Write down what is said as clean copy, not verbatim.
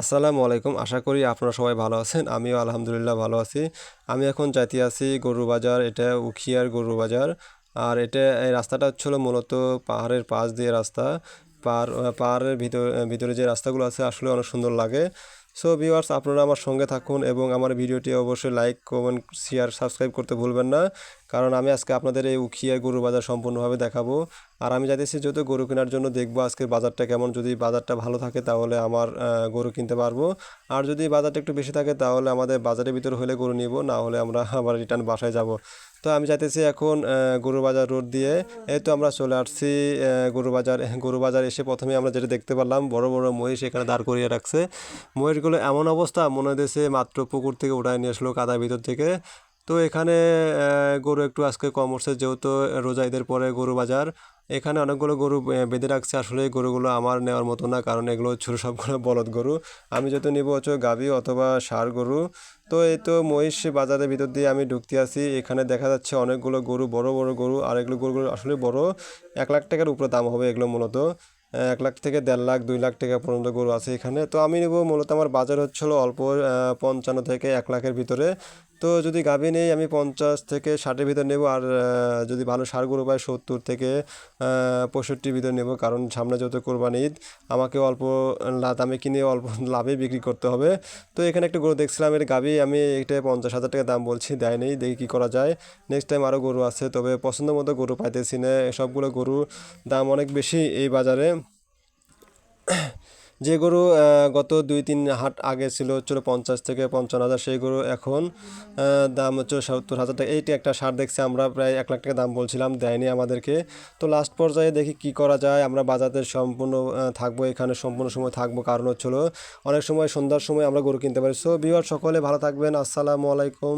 আসসালামু আলাইকুম। আশা করি আপনারা সবাই ভালো আছেন। আমিও আলহামদুলিল্লাহ ভালো আছি। আমি এখন যাইতে আছি গরুর বাজার। এটা উখিয়ার গরুর বাজার। আর এই রাস্তাটা হচ্ছিল মূলত পাহাড়ের পাশ দিয়ে রাস্তা। পাহাড়ের ভিতরে যে রাস্তাগুলো আছে আসলে অনেক সুন্দর লাগে। সো ভিউয়ার্স, আপনারা আমার সঙ্গে থাকুন এবং আমার ভিডিওটি অবশ্যই লাইক, কমেন্ট, শেয়ার, সাবস্ক্রাইব করতে ভুলবেন না। কারণ আমি আজকে আপনাদের এই উখিয়ার গরুর বাজার সম্পূর্ণভাবে দেখাবো। আর আমি চাইতেছি যেহেতু গরু কেনার জন্য দেখবো আজকের বাজারটা কেমন। যদি বাজারটা ভালো থাকে তাহলে আমার গরু কিনতে পারবো। আর যদি বাজারটা একটু বেশি থাকে তাহলে আমাদের বাজারের ভিতর হলে গরু নিব, না হলে আমরা আবার রিটার্ন বাসায় যাব। তো আমি চাইতেছি এখন গরু বাজার রোড দিয়ে এই তো আমরা চলে আসছি গরু বাজার এসে প্রথমে আমরা যেটা দেখতে পারলাম বড় বড় মহিষ এখানে দাঁড় করিয়ে রাখছে। মহিষগুলো এমন অবস্থা মনে হইতেছে মাত্র পুকুর থেকে উঠায় নিয়ে আসলো কাদার ভিতর থেকে। তো এখানে গরু একটু আজকে কম উঠছে যেহেতু রোজা ঈদের পরে গরু বাজার। এখানে অনেকগুলো গরু বেঁধে রাখছে। আসলে এই গরুগুলো আমার নেওয়ার মতো না, কারণ এগুলো ছোটো সবগুলো বলদ গরু। আমি যেহেতু নিব হচ্ছে গাভী অথবা ষাঁড় গরু। তো এই তো মহিষ বাজারের ভিতর দিয়ে আমি ঢুকতে আছি। এখানে দেখা যাচ্ছে অনেকগুলো গরু, বড় বড় গরু। আর এগুলো গরুগুলো আসলে বড়, 1 লাখ টাকার উপরে দাম হবে এগুলো মূলত। 1 লাখ থেকে 1.5 লাখ 2 লাখ টাকা পর্যন্ত গরু আছে এখানে। তো আমি নেব মূলত, আমার বাজার হচ্ছিল অল্প 55 থেকে 1 লাখের ভিতরে। তো যদি গাভী নেই আমি 50 থেকে 60-এর ভিতর নেব। আর যদি ভালো ষাঁড় গরু পাই 70 থেকে 65-র ভিতর নেব, কারণ সামনে যেহেতু কোরবানি ঈদ, আমাকে অল্প দামে কিনে অল্প লাভে বিক্রি করতে হবে। তো এখানে একটা গরু দেখছিলাম, এর গাভী আমি এটা 50,000 টাকা দাম বলছি, দেয় নেই, দেখি কী করা যায়। নেক্সট টাইম আরও গরু আছে, তবে পছন্দ মতো গরু পাইতেছি না। সবগুলো গরু দাম অনেক বেশি এই বাজারে। যে গরু গত 2-3 হাট আগে ছিল হচ্ছিল 50 থেকে 55 হাজার, সেই গরু এখন দাম হচ্ছে 70,000 টাকা। এইটি একটা ষাঁড় দেখছি আমরা, প্রায় 1 লাখ টাকা দাম বলছিলাম, দেয়নি আমাদেরকে। তো লাস্ট পর্যায়ে দেখি কি করা যায়। আমরা বাজারে সম্পূর্ণ থাকবো, এখানে সম্পূর্ণ সময় থাকবো, কারণ হচ্ছিল অনেক সময় সন্ধ্যার সময় আমরা গরু কিনতে পারি। সো ভিউয়ার সকলে ভালো থাকবেন। আসসালামু আলাইকুম।